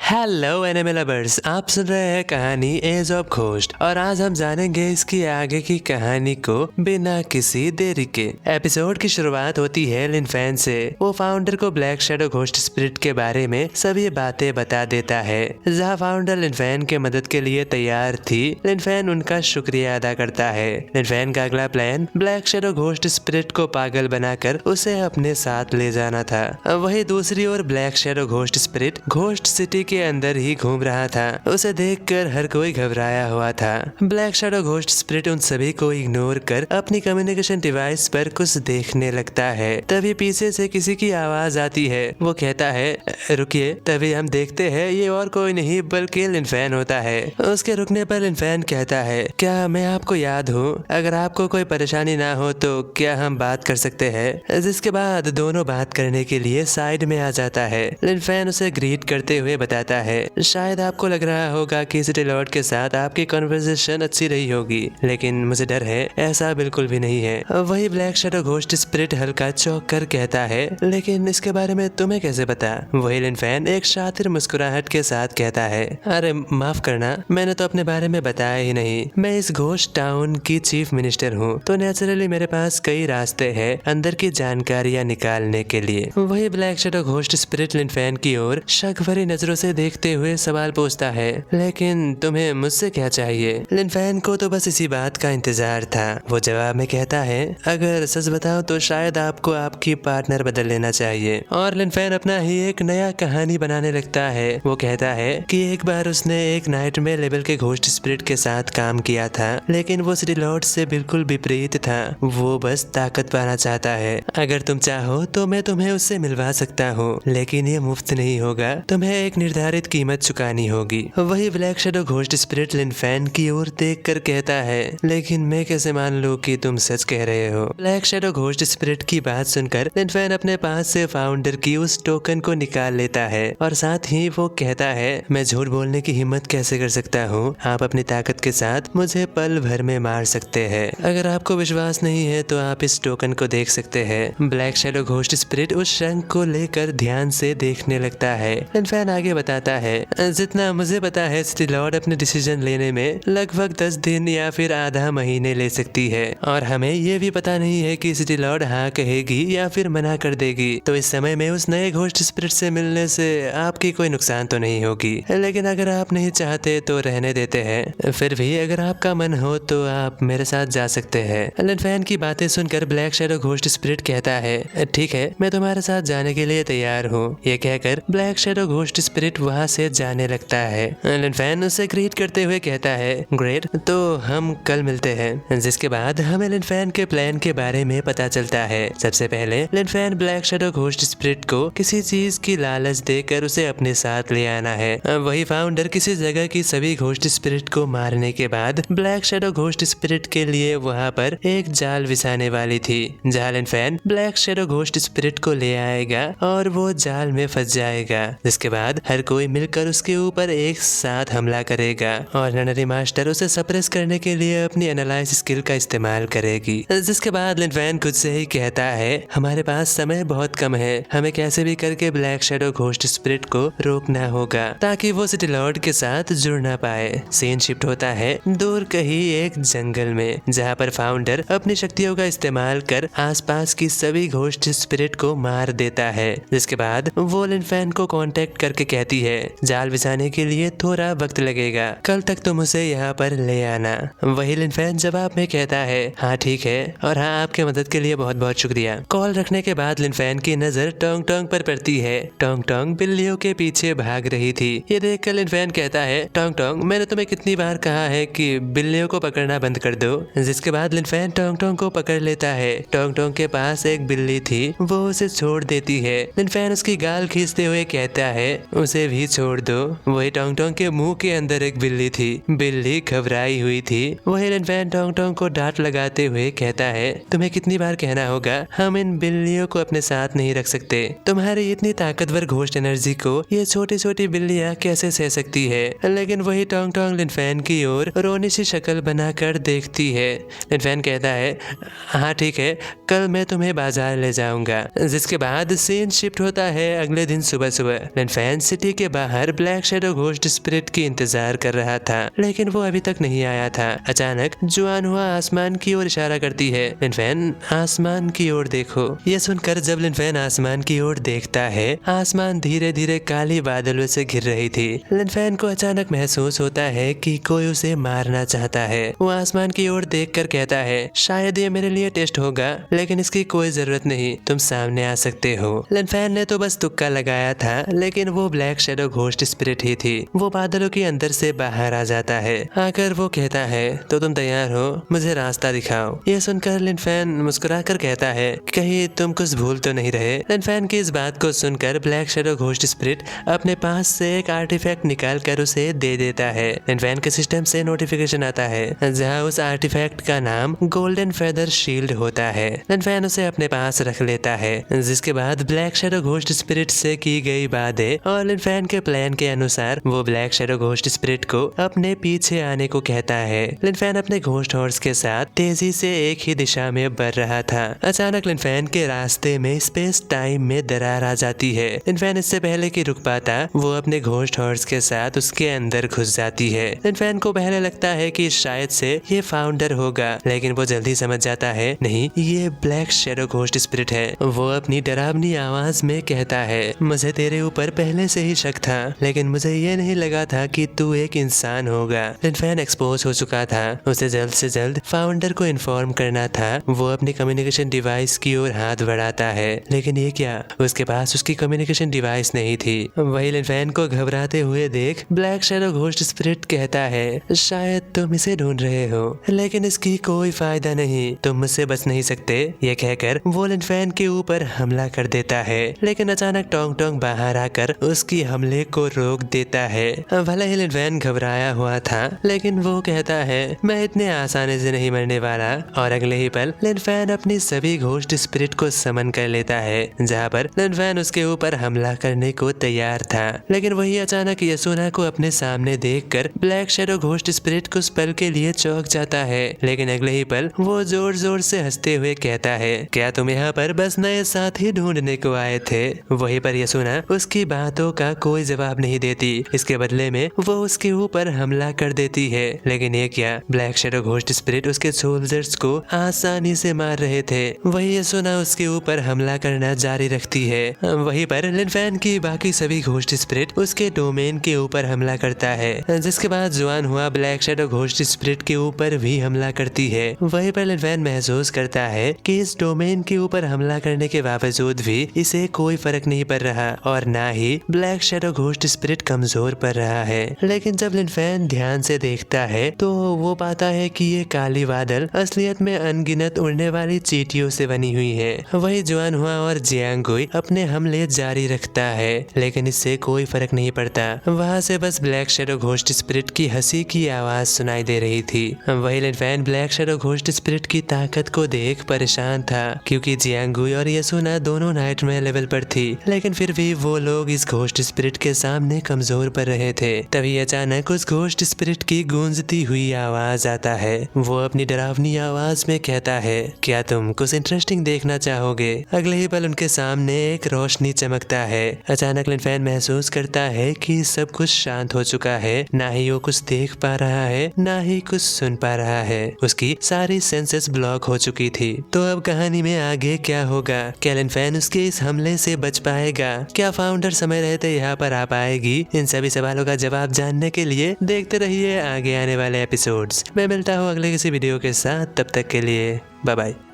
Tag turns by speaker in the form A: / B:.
A: Hello anime lovers, आप सुन रहे हैं कहानी एज ऑफ घोस्ट और आज हम जानेंगे इसकी आगे की कहानी को बिना किसी देरी के। एपिसोड की शुरुआत होती है लिन फैन से। वो फाउंडर को ब्लैक शैडो घोस्ट स्पिरिट के बारे में सभी बातें बता देता है। जहाँ फाउंडर लिन फैन के मदद के लिए तैयार थी, लिन फैन उनका शुक्रिया अदा करता है। लिन फैन का अगला plan black shadow ghost spirit को पागल बनाकर उसे अपने साथ ले जाना था। वही दूसरी ओर black shadow ghost spirit ghost city के अंदर ही घूम रहा था। उसे देखकर हर कोई घबराया हुआ था। ब्लैक शैडो घोस्ट स्पिरिट उन सभी को इग्नोर कर अपनी कम्युनिकेशन डिवाइस पर कुछ देखने लगता है। तभी पीछे से किसी की आवाज आती है। वो कहता है, रुकिए। तभी हम देखते हैं ये और कोई नहीं बल्कि लिन फैन होता है। उसके रुकने पर लिन फैन कहता है, क्या मैं आपको याद हूँ? अगर आपको कोई परेशानी ना हो तो क्या हम बात कर सकते हैं? जिसके बाद दोनों बात करने के लिए साइड में आ जाता है। लिन फैन उसे ग्रीट करते हुए बताता है, शायद आपको लग रहा होगा कि सिटी लॉर्ड के साथ आपकी कन्वर्सेशन अच्छी रही होगी, लेकिन मुझे डर है ऐसा बिल्कुल भी नहीं है। वही ब्लैक शैडो घोस्ट स्पिरिट हल्का चौंक कर कहता है, लेकिन इसके बारे में तुम्हें कैसे पता? वही लिन फैन एक शातिर मुस्कुराहट के साथ कहता है, अरे माफ करना, मैंने तो अपने बारे में बताया ही नहीं। मैं इस घोस्ट टाउन की चीफ मिनिस्टर हूँ, तो नेचुरली मेरे पास कई रास्ते हैं अंदर की जानकारियाँ निकालने के लिए। वही ब्लैक शैडो घोस्ट स्पिरिट लिन फैन की ओर शक भरी नजरों से देखते हुए सवाल पूछता है, लेकिन तुम्हें मुझसे क्या चाहिए? लिन फैन को तो बस इसी बात का इंतजार था। वो जवाब में कहता है, अगर सच बताओ तो शायद आपको आपकी पार्टनर बदल लेना चाहिए। और लिन फैन अपना ही एक नया कहानी बनाने लगता है। वो कहता है कि एक बार उसने एक नाइटमेयर लेवल के घोस्ट स्पिरिट के साथ काम किया था, लेकिन वो सिटी लॉर्ड से बिल्कुल विपरीत था। वो बस ताकत पाना चाहता है। अगर तुम चाहो तो मैं तुम्हें उससे मिलवा सकता हूँ, लेकिन ये मुफ्त नहीं होगा। तुम्हें एक निर्धारित कीमत चुकानी होगी। वही ब्लैक शैडो घोस्ट स्पिरिट लिन फैन की ओर देखकर कहता है, लेकिन मैं कैसे मान लूं कि तुम सच कह रहे हो? ब्लैक शैडो घोस्ट स्पिरिट की बात सुनकर लिन फैन अपने पास से फाउंडर की उस टोकन को निकाल लेता है और साथ ही वो कहता है, मैं झूठ बोलने की हिम्मत कैसे कर सकता हूँ? आप अपनी ताकत के साथ मुझे पल भर में मार सकते हैं। अगर आपको विश्वास नहीं है तो आप इस टोकन को देख सकते हैं। ब्लैक शैडो घोस्ट स्पिरिट उस शंख को लेकर ध्यान से देखने लगता है। लिन फैन आगे बताता है, जितना मुझे पता है सिटी लॉर्ड अपने डिसीजन लेने में लगभग 10 दिन या फिर आधा महीने ले सकती है, और हमें ये भी पता नहीं है कि सिटी लॉर्ड हाँ कहेगी या फिर मना कर देगी। तो इस समय में उस नए घोस्ट स्पिरिट से मिलने से आपकी कोई नुकसान तो नहीं होगी, लेकिन अगर आप नहीं चाहते तो रहने देते हैं। फिर भी अगर आपका मन हो तो आप मेरे साथ जा सकते हैं। लिन फैन की बातें सुनकर ब्लैक शैडो घोस्ट स्पिरिट कहता है, ठीक है, मैं तुम्हारे साथ जाने के लिए तैयार हूँ। ये कहकर ब्लैक शैडो घोस्ट स्पिरिट वहाँ से जाने लगता है। लिन फैन उसे ग्रीट करते हुए कहता है, ग्रेट, तो हम कल मिलते हैं। जिसके बाद हमें लिन फैन के प्लान के बारे में पता चलता है। सबसे पहले Lin Fan black shadow ghost spirit को किसी चीज की लालच देकर उसे अपने साथ ले आना है। वही फाउंडर किसी जगह की सभी घोस्ट स्पिरिट को मारने के बाद ब्लैक शैडो घोस्ट स्पिरिट के लिए वहाँ पर एक जाल बिछाने वाली थी, जहाँ Lin Fan black shadow ghost spirit को ले आएगा और वो जाल में फंस जाएगा। जिसके बाद हर कोई मिलकर उसके ऊपर एक साथ हमला करेगा और ननरी मास्टर उसे सप्रेस करने के लिए अपनी एनालाइज स्किल का इस्तेमाल करेगी। जिसके बाद लिन फैन खुद से ही कहता है, हमारे पास समय बहुत कम है, हमें कैसे भी करके ब्लैक शैडो घोस्ट स्पिरिट को रोकना होगा ताकि वो सिटी लॉर्ड के साथ जुड़ ना पाए। सीन शिफ्ट होता है दूर कहीं एक जंगल में, जहाँ पर फाउंडर अपनी शक्तियों का इस्तेमाल कर आसपास की सभी घोस्ट स्पिरिट को मार देता है। जिसके बाद वो लिन फैन को कांटेक्ट करके कहती है, जाल बिछाने के लिए थोड़ा वक्त लगेगा, कल तक तुम उसे यहाँ पर ले आना। वही लिन फैन जवाब में कहता है, हाँ ठीक है, और हाँ आपके मदद के लिए बहुत बहुत शुक्रिया। कॉल रखने के बाद लिन फैन की नजर टोंग टोंग पर पड़ती है। टोंग टोंग बिल्लियों के पीछे भाग रही थी। ये देखकर लिन फैन कहता है, टोंग टोंग, मैंने तुम्हें कितनी बार कहा है कि बिल्लियों को पकड़ना बंद कर दो। जिसके बाद लिन फैन टोंग टोंग को पकड़ लेता है। टोंग टोंग के पास एक बिल्ली थी, वो उसे छोड़ देती है। लिन फैन उसकी गाल खींचते हुए कहता है, उसे भी छोड़ दो। वही टोंग टोंग के मुंह के अंदर एक बिल्ली थी। बिल्ली घबराई हुई थी। वही लिन फैन टोंग टोंग को डांट लगाते हुए कहता है, तुम्हें कितनी बार कहना होगा, हम इन बिल्लियों को अपने साथ नहीं रख सकते। तुम्हारी इतनी ताकतवर घोस्ट एनर्जी को ये छोटी छोटी बिल्लियां कैसे सह सकती है? लेकिन वही टोंग टोंग लिन फैन की ओर रोनी सी शक्ल बनाकर देखती है। लिन फैन कहता है, हाँ ठीक है, कल मैं तुम्हें बाजार ले जाऊंगा। जिसके बाद सीन शिफ्ट होता है अगले दिन सुबह सुबह। लिन फैन सिटी के बाहर ब्लैक शैडो घोस्ट स्पिरिट की इंतजार कर रहा था, लेकिन वो अभी तक नहीं आया था। अचानक जुआनहुआ आसमान की ओर इशारा करती है, लिनफेन आसमान की ओर देखो। ये सुनकर जब लिनफेन आसमान की ओर देखता है, आसमान धीरे धीरे काली बादलों से घिर रही थी। लिनफेन को अचानक महसूस होता है कि कोई उसे मारना चाहता है। वो आसमान की ओर देखकर कहता है, शायद ये मेरे लिए टेस्ट होगा, लेकिन इसकी कोई जरूरत नहीं, तुम सामने आ सकते हो। लिनफेन ने तो बस तुक्का लगाया था, लेकिन वो ब्लैक शैडो घोस्ट स्पिरिट ही थी। वो बादलों के अंदर से बाहर आ जाता है। आकर वो कहता है, तो तुम तैयार हो, मुझे रास्ता दिखाओ। ये सुनकर लिनफेन मुस्कुराकर कहता है, कहीं तुम कुछ भूल तो नहीं रहे। लिनफेन की इस बात को सुनकर ब्लैक शैडो घोस्ट स्पिरिट अपने पास से एक आर्टिफैक्ट निकाल कर उसे दे देता है। लिनफेन के सिस्टम से नोटिफिकेशन आता है, जहाँ उस आर्टिफैक्ट का नाम गोल्डन फेदर शील्ड होता है। लिनफेन उसे अपने पास रख लेता है, जिसके बाद ब्लैक शैडो घोस्ट स्पिरिट से की गई बातें और लिनफेन के प्लान के अनुसार वो ब्लैक शैडो घोस्ट स्पिरिट को अपने पीछे आने को कहता है। लिनफेन अपने घोस्ट हॉर्स के साथ तेजी से एक ही दिशा में बढ़ रहा था। अचानक लिनफेन के रास्ते में स्पेस टाइम में दरार आ जाती है। लिनफेन इससे पहले कि रुक पाता, वो अपने घोस्ट हॉर्स के साथ उसके अंदर घुस जाती है। लिनफेन को पहले लगता है कि शायद से ये फाउंडर होगा, लेकिन वो जल्दी समझ जाता है, नहीं, ये ब्लैक शैडो घोस्ट स्पिरिट है। वो अपनी डरावनी आवाज में कहता है, मुझे तेरे ऊपर पहले से ही शक था, लेकिन मुझे ये नहीं लगा था कि तू एक इंसान होगा। लिनफेन एक्सपोज हो चुका था, उसे जल्द से जल्द फाउंडर को इन्फॉर्म करना था। वो अपनी कम्युनिकेशन डिवाइस की ओर हाथ बढ़ाता है, लेकिन ये क्या, उसके पास उसकी कम्युनिकेशन डिवाइस नहीं थी। वही लिनफेन को घबराते हुए देख ब्लैक शैडो घोस्ट स्पिरिट कहता है, शायद तुम इसे ढूंढ रहे हो, लेकिन इसकी कोई फायदा नहीं, तुम मुझसे बच नहीं सकते। ये कहकर वो लिनफेन के ऊपर हमला कर देता है, लेकिन अचानक टोंग टोंग बाहर आकर उसकी हमले को रोक देता है। भले ही लिनफेन घबराया हुआ था, लेकिन वो कहता है, मैं इतने आसानी से नहीं मरने वाला। और अगले ही पल लिनफेन अपनी सभी घोस्ट स्पिरिट को समन कर लेता है, जहाँ पर लिनफेन उसके ऊपर हमला करने को तैयार था। लेकिन वही अचानक यसुना को अपने सामने देखकर ब्लैक शैडो घोस्ट स्पिरिट कुछ पल के लिए चौंक जाता है, लेकिन अगले ही पल वो जोर जोर से हंसते हुए कहता है, क्या तुम यहाँ पर बस नए साथी ढूंढने को आए थे? वहीं पर यसुना उसकी बातों का कोई जवाब नहीं देती। इसके बदले में वो उसके ऊपर हमला कर देती है, लेकिन ये क्या, ब्लैक शैडो घोस्ट स्पिरिट उसके सोल्जर्स को आसानी से मार रहे थे। वही यसुना उसके ऊपर हमला करना जारी रखती है। वहीं पर लिनफेन की बाकी सभी घोस्ट स्पिरिट उसके डोमेन के ऊपर हमला करता है, जिसके बाद जुआनहुआ ब्लैक शैडो घोस्ट स्पिरिट के ऊपर भी हमला करती है। वहीं पर लिनफेन महसूस करता है कि इस डोमेन के ऊपर हमला करने के बावजूद भी इसे कोई फर्क नहीं पड़ रहा और ना ही ब्लैक शैडो घोस्ट स्पिरिट कमजोर पड़ रहा है। लेकिन जब लिनफेन ध्यान से देखता है तो वो पाता है कि ये काली बादल असलियत में अनगिनत उड़ने वाली चींटियों से बनी हुई है। वही जुआनहुआ और जियांगुई अपने हमले जारी रखता है, लेकिन इससे कोई फर्क नहीं पड़ता। वहाँ से बस ब्लैक शैडो घोस्ट स्पिरिट की हंसी की आवाज सुनाई दे रही थी। वही लिनफेन ब्लैक शैडो घोस्ट स्पिरिट की ताकत को देख परेशान था, क्योंकि जियांगुई और यसुना दोनों नाइटमेयर लेवल पर थी, लेकिन फिर भी वो लोग इस घोस्ट स्पिरिट के सामने कमजोर पड़ रहे थे। तभी अचानक उस घोस्ट स्पिरिट की गूंजती हुई आवाज आता है। वो अपनी डरावनी आवाज में कहता है, क्या तुम कुछ इंटरेस्टिंग देखना चाहोगे? अगले ही पल उनके सामने एक रोशनी चमकता है। अचानक लिनफेन महसूस करता है कि सब कुछ शांत हो चुका है, ना ही वो कुछ देख पा रहा है, ना ही कुछ सुन पा रहा है। उसकी सारी सेंसेस ब्लॉक हो चुकी थी। तो अब कहानी में आगे क्या होगा? क्या लिनफेन उसके इस हमले से बच पाएगा? क्या फाउंडर समय रहते यहाँ पर आ पाएगी? इन सभी सवालों का जवाब जानने के लिए देखते रहिए आगे आने वाले एपिसोड्स। मैं मिलता हूँ अगले किसी वीडियो के साथ, तब तक के लिए बाय बाय।